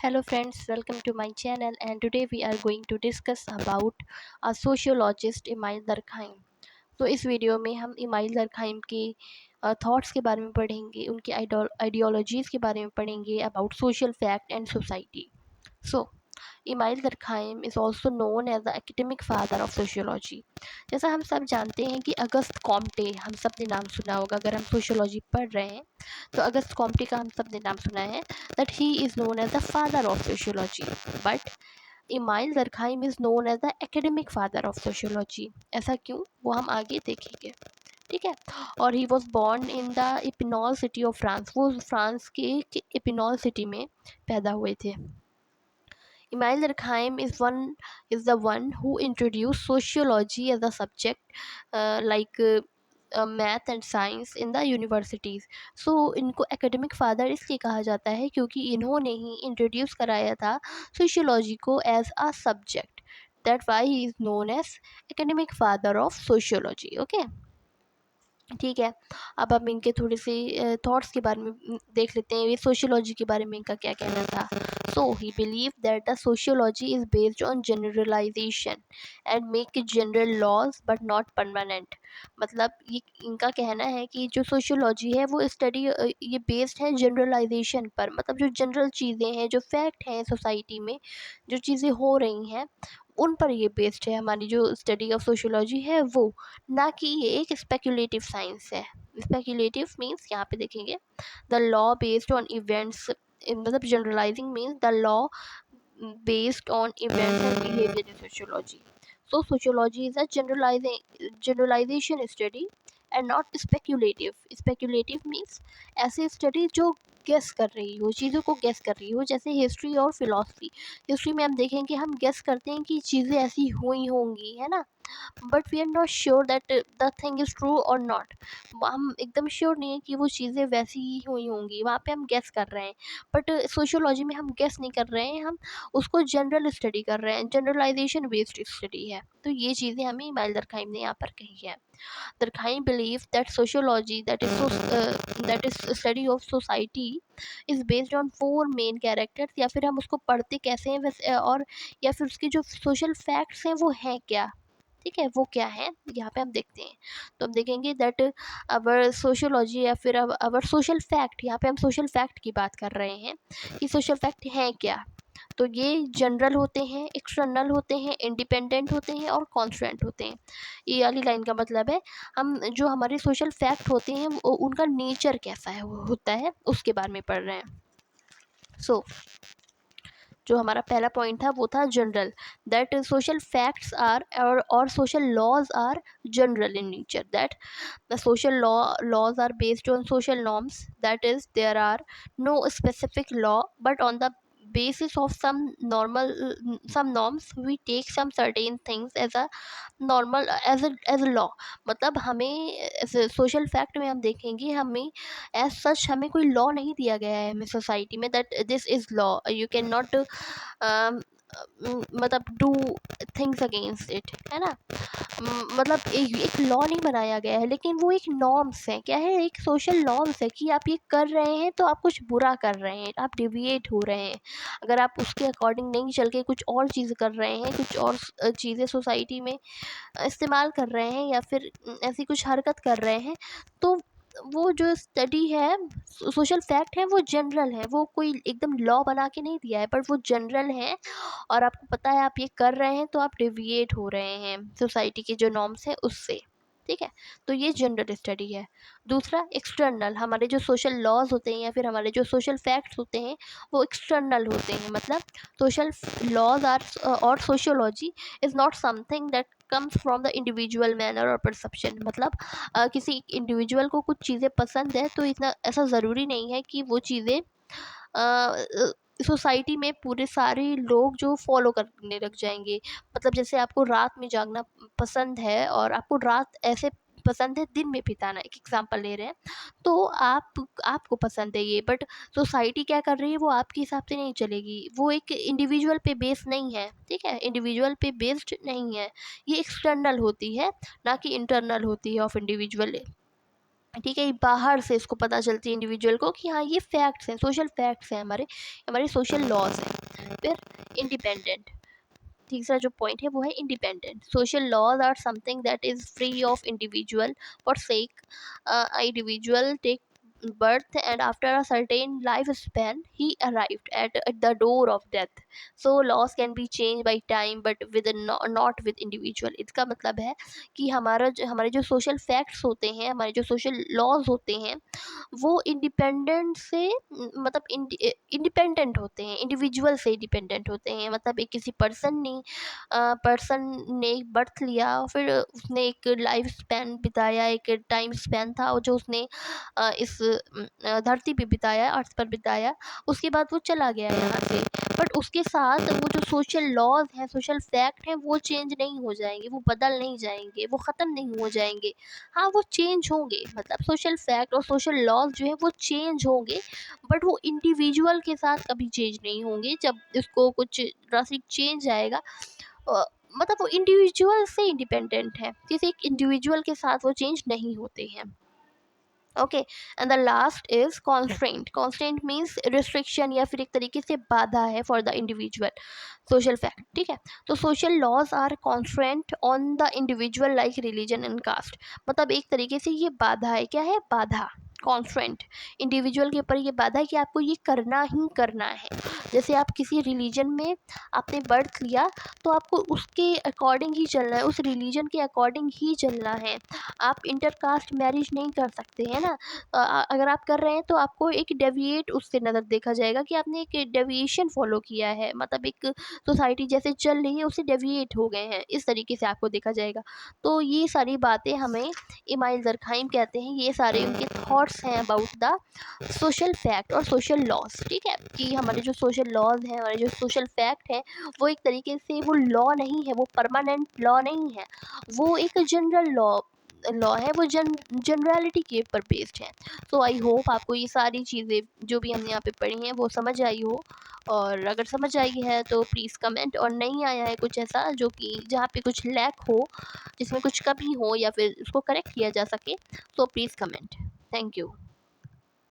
Hello friends, welcome to my channel and today we are going to discuss about a sociologist email दरखाइम। तो इस video में हम email दरखाइम के thoughts के बारे में पढ़ेंगे, उनकी आइडियोलॉजीज़ के बारे में पढ़ेंगे about social fact and society. So Emile Durkheim is also known as the academic father of sociology. जैसा हम सब जानते हैं कि अगस्त कॉम्टे, हम सब ने नाम सुना होगा अगर हम सोशियोलॉजी पढ़ रहे हैं तो अगस्त कॉम्टे का हम सब ने नाम सुना है that he is known as the father of sociology. But Emile Durkheim is known as the academic father of sociology. ऐसा क्यों, वो हम आगे देखेंगे, ठीक है। और he was born in the Epinal city of France, वो फ्रांस के इपिनॉल सिटी में पैदा हुए थे। Emile Durkheim is the one who introduced sociology as a subject, math and science in the universities. So इनको academic father इसलिए कहा जाता है क्योंकि इन्होंने ही introduce कराया था sociology को as a subject. That's why he is known as academic father of sociology. Okay. ठीक है। अब हम इनके थोड़े से थॉट्स के बारे में देख लेते हैं, ये सोशियोलॉजी के बारे में इनका क्या कहना था। So he believe that the sociology is based on generalization and make general laws but not permanent. मतलब ये इनका कहना है कि जो सोशियोलॉजी है वो स्टडी ये बेस्ड है जनरलाइजेशन पर, मतलब जो जनरल चीज़ें हैं, जो फैक्ट हैं सोसाइटी में, जो चीज़ें हो रही हैं उन पर ये बेस्ड है हमारी जो स्टडी ऑफ सोशियोलॉजी है वो, ना कि ये एक स्पेक्यूलेटिव साइंस है। स्पेक्यूलेटिव मीन्स यहाँ पे देखेंगे the law based on events, मतलब generalizing means the law based on events and behavior in sociology. So sociology is a generalization study and not speculative. Speculative means ऐसे study जो guess कर रही हो, चीज़ों को गेस कर रही हो, जैसे हिस्ट्री और फिलॉसफी। हिस्ट्री में हम देखेंगे, हम गेस करते हैं कि चीज़ें ऐसी हुई होंगी, है ना, but we are not sure that the thing is true और नॉट। हम एकदम श्योर नहीं है कि वो चीज़ें वैसी ही हुई होंगी, वहाँ पे हम गेस कर रहे हैं। बट सोशियोलॉजी में हम गेस नहीं कर रहे हैं, हम उसको जनरल स्टडी कर रहे हैं, जनरलाइजेशन बेस्ड स्टडी है। तो ये चीज़ें हमें इमाइल दरखाइम ने यहाँ पर कही है। Durkheim believed that sociology, that is study of society, is based on four main characters, या फिर हम उसको पढ़ते कैसे हैं वैसे, और या फिर उसके जो सोशल फैक्ट्स हैं वो हैं क्या, ठीक है, वो क्या है यहाँ पे हम देखते हैं। तो हम देखेंगे दैट अवर सोशियोलॉजी या फिर अवर सोशल फैक्ट, यहाँ पे हम सोशल फैक्ट की बात कर रहे हैं कि सोशल फैक्ट हैं क्या। तो ये जनरल होते हैं, एक्सटर्नल होते हैं, इंडिपेंडेंट होते हैं और कॉन्स्टेंट होते हैं। ये वाली लाइन का मतलब है हम जो हमारे सोशल फैक्ट होते हैं उनका नेचर कैसा है वो होता है उसके बारे में पढ़ रहे हैं। सो जो हमारा पहला पॉइंट था वो था general, that social facts are और social laws are general in nature, that the social laws are based on social norms, that is there are no specific law but on the basis of some norms we take some certain things as a normal as a law. मतलब हमें social fact में हम देखेंगे, हमें as such हमें कोई law नहीं दिया गया है हमें सोसाइटी में that this is law, you can not मतलब डू थिंग्स अगेंस्ट इट, है ना। मतलब एक लॉ नहीं बनाया गया है, लेकिन वो एक नॉर्म्स है, क्या है, एक सोशल नॉर्म्स है कि आप ये कर रहे हैं तो आप कुछ बुरा कर रहे हैं, आप डिविएट हो रहे हैं। अगर आप उसके अकॉर्डिंग नहीं चल के कुछ और चीज़ कर रहे हैं, कुछ और चीज़ें सोसाइटी में इस्तेमाल कर रहे हैं या फिर ऐसी कुछ हरकत कर रहे हैं, तो वो जो स्टडी है, सोशल फैक्ट है, वो जनरल है, वो कोई एकदम लॉ बना के नहीं दिया है, बट वो जनरल है और आपको पता है आप ये कर रहे हैं तो आप डिविएट हो रहे हैं सोसाइटी के जो नॉर्म्स हैं उससे, ठीक है। तो ये जनरल स्टडी है। दूसरा एक्सटर्नल, हमारे जो सोशल लॉज होते हैं या फिर हमारे जो सोशल फैक्ट्स होते हैं वो एक्सटर्नल होते हैं। मतलब सोशल लॉज आर और sociology is not something that comes from the individual manner और परसेप्शन। मतलब किसी इंडिविजुअल को कुछ चीज़ें पसंद है तो इतना ऐसा ज़रूरी नहीं है कि वो चीज़ें सोसाइटी में पूरे सारे लोग जो फॉलो करने लग जाएंगे। मतलब जैसे आपको रात में जागना पसंद है और आपको रात ऐसे पसंद है दिन में बिताना, एक एग्जांपल ले रहे हैं, तो आपको पसंद है ये, बट सोसाइटी क्या कर रही है वो आपके हिसाब से नहीं चलेगी, वो एक इंडिविजुअल पे बेस्ड नहीं है, ठीक है, इंडिविजुअल पे बेस्ड नहीं है, ये एक्सटर्नल होती है ना कि इंटरनल होती है ऑफ इंडिविजुअल। ठीक है, बाहर से इसको पता चलती है इंडिविजुअल को कि हाँ ये फैक्ट्स हैं, सोशल फैक्ट्स हैं, हमारे हमारे सोशल लॉज हैं। फिर इंडिपेंडेंट, तीसरा जो पॉइंट है वो है independent. Social laws are something that is free of individual for sake individual take birth and after a certain lifespan he arrived at the door of death, so laws can be changed by time but with not with individual। इसका मतलब है कि हमारे जो social facts होते हैं, हमारे जो सोशल लॉज होते हैं, वो इंडिपेंडेंट से मतलब इंडिपेंडेंट होते हैं, इंडिविजुअल से डिपेंडेंट होते हैं। मतलब एक किसी पर्सन ने एक बर्थ लिया, फिर उसने एक लाइफ स्पैन बिताया, एक टाइम स्पैन था और जो उसने इस धरती पे बिताया, अर्थ पर बिताया, उसके बाद वो चला गया यहाँ से। बट उसके साथ वो जो सोशल लॉज हैं, सोशल फैक्ट हैं, वो चेंज नहीं हो जाएंगे, वो बदल नहीं जाएंगे, वो ख़त्म नहीं हो जाएंगे। हाँ वो चेंज होंगे, मतलब सोशल फैक्ट और सोशल लॉज जो है वो चेंज होंगे, बट वो इंडिविजुअल के साथ कभी चेंज नहीं होंगे। जब इसको कुछ ड्रास्टिक चेंज आएगा, अ, मतलब वो इंडिविजुअल से इंडिपेंडेंट है, किसी एक इंडिविजुअल के साथ वो चेंज नहीं होते हैं। Okay, and the last is constraint. Constraint means restriction या फिर एक तरीके से बाधा है for the individual social fact. ठीक है, तो social laws are constraint on the individual like religion and caste. मतलब एक तरीके से ये बाधा है, क्या है, बाधा, कॉन्स्ट्रेंट, इंडिविजुअल के ऊपर ये बाधा है कि आपको ये करना ही करना है। जैसे आप किसी रिलीजन में आपने बर्थ लिया, तो आपको उसके अकॉर्डिंग ही चलना है, उस रिलीजन के अकॉर्डिंग ही चलना है। आप इंटरकास्ट मैरिज नहीं कर सकते हैं ना। अगर आप कर रहे हैं तो आपको एक डेविएट उससे नज़र देखा जाएगा कि आपने एक डेविएशन फॉलो किया है, मतलब एक सोसाइटी जैसे चल रही है उससे डेविएट हो गए हैं, इस तरीके से आपको देखा जाएगा। तो ये सारी बातें हमें इमाइल जरखाइम कहते हैं, ये सारे उनके थॉट्स हैं अबाउट द सोशल फैक्ट और सोशल लॉज। ठीक है, कि हमारे जो सोशल लॉज हैं, हमारे जो सोशल फैक्ट हैं, वो एक तरीके से वो लॉ नहीं है, वो परमानेंट लॉ नहीं है, वो एक जनरल लॉ है, वो जनरलिटी के ऊपर बेस्ड है। सो आई होप आपको ये सारी चीज़ें जो भी हमने यहाँ पे पढ़ी हैं वो समझ आई हो, और अगर समझ आई है तो प्लीज़ कमेंट, और नहीं आया है कुछ ऐसा जो कि जहाँ पे कुछ लैक हो, जिसमें कुछ कमी हो या फिर उसको करेक्ट किया जा सके, तो प्लीज़ कमेंट। Thank you.